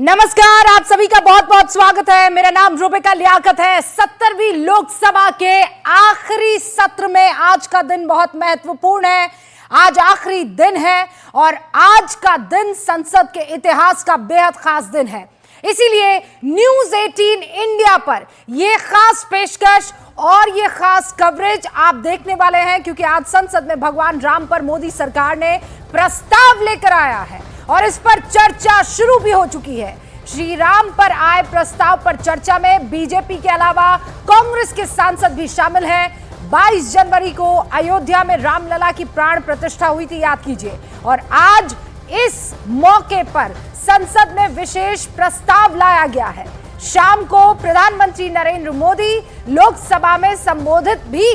नमस्कार, आप सभी का बहुत बहुत स्वागत है। मेरा नाम रूबिका लियाकत है। 70वीं लोकसभा के आखिरी सत्र में आज का दिन बहुत महत्वपूर्ण है। आज आखिरी दिन है और आज का दिन संसद के इतिहास का बेहद खास दिन है। इसीलिए न्यूज 18 इंडिया पर यह खास पेशकश और यह खास कवरेज आप देखने वाले हैं, क्योंकि आज संसद में भगवान राम पर मोदी सरकार ने प्रस्ताव लेकर आया है और इस पर चर्चा शुरू भी हो चुकी है। श्री राम पर आए प्रस्ताव पर चर्चा में बीजेपी के अलावा कांग्रेस के सांसद भी शामिल हैं। 22 जनवरी को अयोध्या में रामलला की प्राण प्रतिष्ठा हुई थी, याद कीजिए। और आज इस मौके पर संसद में विशेष प्रस्ताव लाया गया है। शाम को प्रधानमंत्री नरेंद्र मोदी लोकसभा में संबोधित भी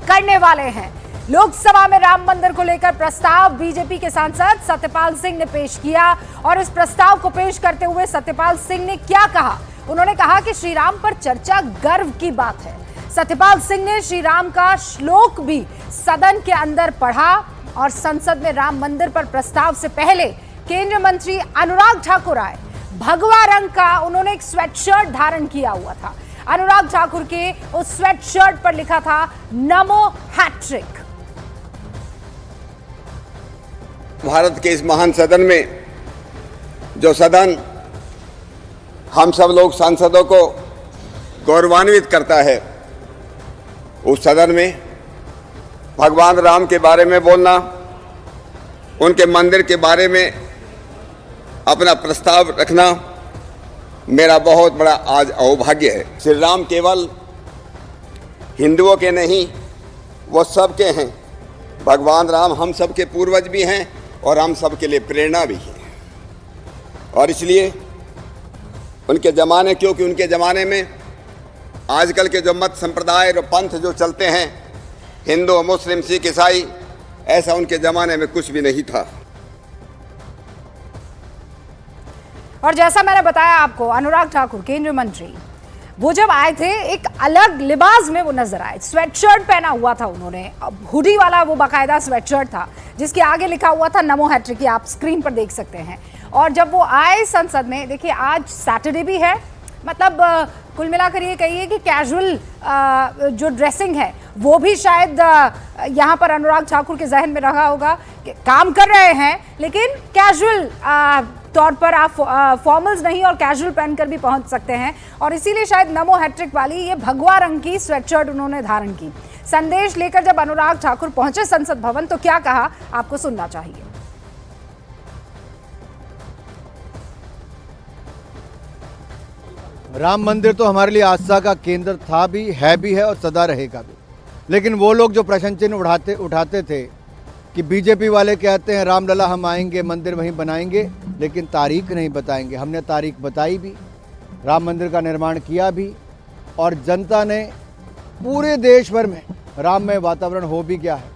करने वाले हैं। लोकसभा में राम मंदिर को लेकर प्रस्ताव बीजेपी के सांसद सत्यपाल सिंह ने पेश किया और इस प्रस्ताव को पेश करते हुए सत्यपाल सिंह ने क्या कहा? उन्होंने कहा कि श्री राम पर चर्चा गर्व की बात है। सत्यपाल सिंह ने श्री राम का श्लोक भी सदन के अंदर पढ़ा और संसद में राम मंदिर पर प्रस्ताव से पहले केंद्रीय मंत्री अनुराग ठाकुर आए। भगवा रंग का उन्होंने एक स्वेटशर्ट धारण किया हुआ था। अनुराग ठाकुर के उस स्वेटशर्ट पर लिखा था नमो हैट्रिक। भारत के इस महान सदन में, जो सदन हम सब लोग सांसदों को गौरवान्वित करता है, उस सदन में भगवान राम के बारे में बोलना, उनके मंदिर के बारे में अपना प्रस्ताव रखना मेरा बहुत बड़ा आज सौभाग्य है। श्री राम केवल हिंदुओं के नहीं, वो सबके हैं। भगवान राम हम सब के पूर्वज भी हैं और हम सब के लिए प्रेरणा भी है। और इसलिए उनके ज़माने, क्योंकि उनके ज़माने में आजकल के जो मत संप्रदाय और पंथ जो चलते हैं, हिंदू मुस्लिम सिख ईसाई, ऐसा उनके ज़माने में कुछ भी नहीं था। और जैसा मैंने बताया आपको, अनुराग ठाकुर केंद्रीय मंत्री वो जब आए थे एक अलग लिबास में वो नजर आए। स्वेटशर्ट पहना हुआ था उन्होंने, हुडी वाला वो बाकायदा स्वेटशर्ट था जिसके आगे लिखा हुआ था नमो हैट्रिक, आप स्क्रीन पर देख सकते हैं। और जब वो आए संसद में, देखिए आज सैटरडे भी है, मतलब कुल मिलाकर ये कहिए कि कैजुअल जो ड्रेसिंग है वो भी शायद यहाँ पर अनुराग ठाकुर के जहन में रहा होगा कि काम कर रहे हैं लेकिन कैजुअल तौर पर आप फॉर्मल्स नहीं और कैजुअल पहनकर भी पहुंच सकते हैं। और इसीलिए शायद नमो हैट्रिक वाली ये भगवा रंग की स्वेटशर्ट उन्होंने धारण की। संदेश लेकर जब अनुराग ठाकुर पहुंचे संसद भवन तो क्या कहा, आपको सुनना चाहिए। राम मंदिर तो हमारे लिए आस्था का केंद्र था भी है और सदा रहेगा भी। लेकिन वो लोग जो प्रश्न चिन्ह उठाते थे कि बीजेपी वाले कहते हैं रामलला हम आएंगे, मंदिर वहीं बनाएंगे, लेकिन तारीख नहीं बताएंगे। हमने तारीख बताई भी, राम मंदिर का निर्माण किया भी और जनता ने पूरे देश भर में राममय वातावरण हो भी गया है।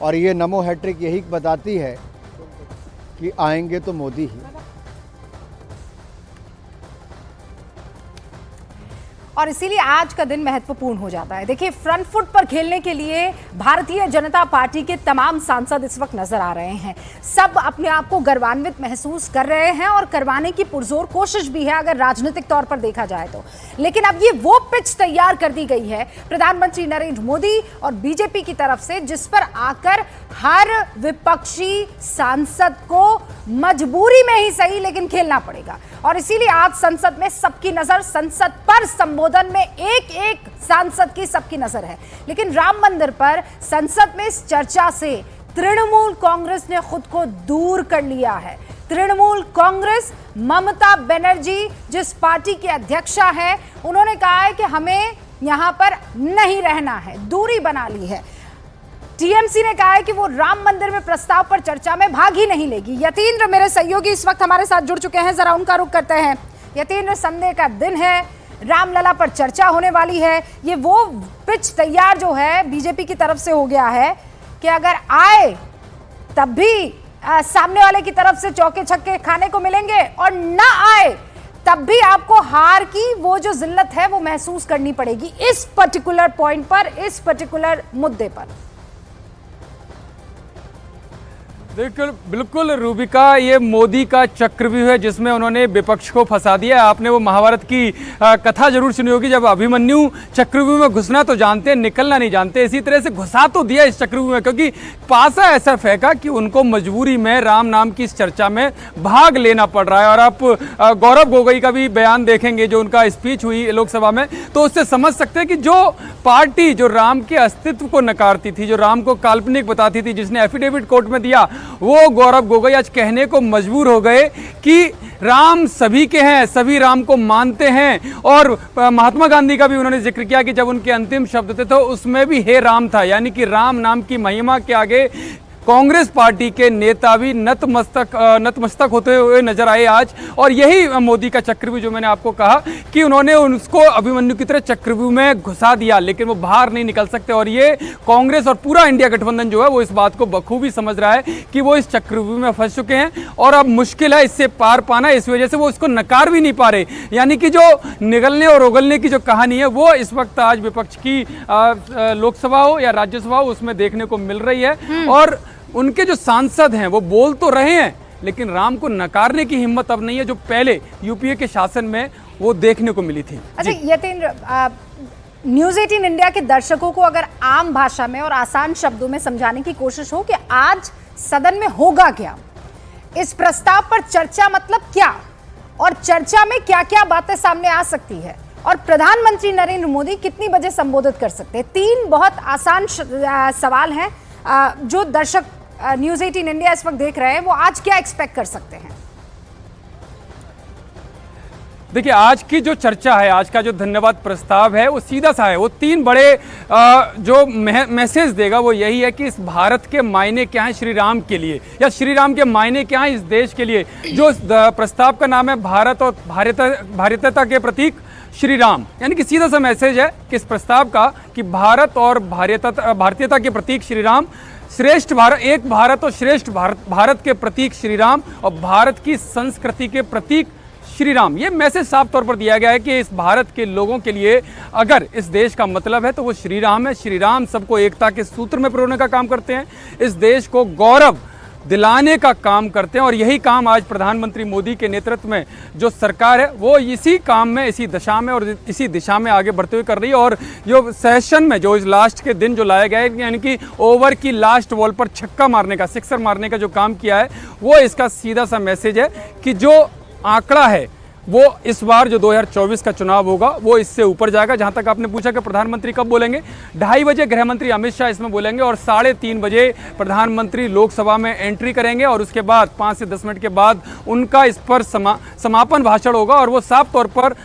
और ये नमो हैट्रिक यही बताती है कि आएंगे तो मोदी ही। और इसीलिए आज का दिन महत्वपूर्ण हो जाता है। देखिए, फ्रंट फुट पर खेलने के लिए भारतीय जनता पार्टी के तमाम सांसद इस वक्त नजर आ रहे हैं। सब अपने आप को गर्वान्वित महसूस कर रहे हैं और करवाने की पुरजोर कोशिश भी है अगर राजनीतिक तौर पर देखा जाए तो। लेकिन अब ये वो पिच तैयार कर दी गई है प्रधानमंत्री नरेंद्र मोदी और बीजेपी की तरफ से, जिस पर आकर हर विपक्षी सांसद को मजबूरी में ही सही लेकिन खेलना पड़ेगा। और इसीलिए आज संसद में सबकी नजर संसद पर संबोधन में एक एक सांसद की सबकी नजर है। लेकिन राम मंदिर पर संसद में इस चर्चा से तृणमूल कांग्रेस ने खुद को दूर कर लिया है। तृणमूल कांग्रेस, ममता बनर्जी जिस पार्टी की अध्यक्षा है, उन्होंने कहा है कि हमें यहां पर नहीं रहना है, दूरी बना ली है। टीएमसी ने कहा है कि वो राम मंदिर में प्रस्ताव पर चर्चा में भाग ही नहीं लेगी। यतीन्द्र मेरे सहयोगी इस वक्त हमारे साथ जुड़ चुके हैं, जरा उनका रुख करते हैं। यतीन्द्र, संडे का दिन है, रामलला पर चर्चा होने वाली है। ये वो पिच तैयार जो है बीजेपी की तरफ से हो गया है कि अगर आए तब भी सामने वाले की तरफ से चौके छक्के खाने को मिलेंगे और ना आए तब भी आपको हार की वो जो जिल्लत है वो महसूस करनी पड़ेगी इस पर्टिकुलर पॉइंट पर, इस पर्टिकुलर मुद्दे पर। बिल्कुल बिल्कुल रूबिका, ये मोदी का चक्रव्यूह है जिसमें उन्होंने विपक्ष को फंसा दिया। आपने वो महाभारत की कथा जरूर सुनी होगी, जब अभिमन्यु चक्रव्यूह में घुसना तो जानते हैं, निकलना नहीं जानते। इसी तरह से घुसा तो दिया इस चक्रव्यूह में, क्योंकि पासा ऐसा फेंका कि उनको मजबूरी में राम नाम की इस चर्चा में भाग लेना पड़ रहा है। और आप गौरव गोगोई का भी बयान देखेंगे, जो उनका स्पीच हुई लोकसभा में, तो उससे समझ सकते हैं कि जो पार्टी जो राम के अस्तित्व को नकारती थी, जो राम को काल्पनिक बताती थी, जिसने एफिडेविट कोर्ट में दिया, वो गौरव गोगोई आज कहने को मजबूर हो गए कि राम सभी के हैं, सभी राम को मानते हैं। और महात्मा गांधी का भी उन्होंने जिक्र किया कि जब उनके अंतिम शब्द थे तो उसमें भी हे राम था, यानी कि राम नाम की महिमा के आगे कांग्रेस पार्टी के नेता भी नतमस्तक होते हुए नजर आए आज। और यही मोदी का चक्रव्यूह, जो मैंने आपको कहा कि उन्होंने उसको अभिमन्यु की तरह चक्रव्यूह में घुसा दिया, लेकिन वो बाहर नहीं निकल सकते। और ये कांग्रेस और पूरा इंडिया गठबंधन जो है वो इस बात को बखूबी समझ रहा है कि वो इस चक्रव्यूह में फंस चुके हैं और अब मुश्किल है इससे पार पाना। इस वजह से वो इसको नकार भी नहीं पा रहे, यानी कि जो निगलने और उगलने की जो कहानी है वो इस वक्त आज विपक्ष की लोकसभा हो या राज्यसभा हो उसमें देखने को मिल रही है। और उनके जो सांसद हैं वो बोल तो रहे हैं, लेकिन राम को नकारने की हिम्मत अब नहीं है, जो पहले यूपीए के शासन में वो देखने को मिली थी। अच्छा यतीन, न्यूज़ 18 इंडिया के दर्शकों को अगर आम भाषा में और आसान शब्दों में समझाने की कोशिश हो कि आज सदन में होगा क्या, इस प्रस्ताव पर चर्चा मतलब क्या, और चर्चा में क्या क्या बातें सामने आ सकती है, और प्रधानमंत्री नरेंद्र मोदी कितनी बजे संबोधित कर सकते हैं। 3 बहुत आसान सवाल हैं जो दर्शक न्यूज़ 18 इंडिया इस वक्त देख रहे हैं, वो आज क्या एक्सपेक्ट कर सकते हैं। देखिए, आज की जो चर्चा है, आज का जो धन्यवाद प्रस्ताव है वो सीधा सा है। वो 3 बड़े जो मैसेज देगा वो यही है कि इस भारत के मायने क्या हैं श्री राम के लिए, या श्री राम के मायने क्या हैं इस देश के लिए। जो प्रस्ताव का नाम है भारत और भारतीयता के प्रतीक श्री राम, यानी कि सीधा सा मैसेज है कि इस प्रस्ताव का कि भारत और भारतीयता के प्रतीक श्री राम, श्रेष्ठ भारत, एक भारत और श्रेष्ठ भारत के प्रतीक श्री राम, और भारत की संस्कृति के प्रतीक श्री राम। ये मैसेज साफ तौर पर दिया गया है कि इस भारत के लोगों के लिए अगर इस देश का मतलब है तो वो श्री राम है। श्री राम सबको एकता के सूत्र में पिरोने का काम करते हैं, इस देश को गौरव दिलाने का काम करते हैं। और यही काम आज प्रधानमंत्री मोदी के नेतृत्व में जो सरकार है वो इसी काम में, इसी दशा में और इसी दिशा में आगे बढ़ते हुए कर रही है। और जो सेशन में जो इस लास्ट के दिन जो लाया गया है, यानी कि ओवर की लास्ट बॉल पर छक्का मारने का, सिक्सर मारने का जो काम किया है, वो इसका सीधा सा मैसेज है कि जो आंकड़ा है वो इस बार जो 2024 का चुनाव होगा वो इससे ऊपर जाएगा। जहां तक आपने पूछा कि प्रधानमंत्री कब बोलेंगे, 2:30 बजे गृह मंत्री अमित शाह इसमें बोलेंगे और 3:30 बजे प्रधानमंत्री लोकसभा में एंट्री करेंगे और उसके बाद 5 से 10 मिनट के बाद उनका इस पर समापन भाषण होगा। और वो साफ तौर पर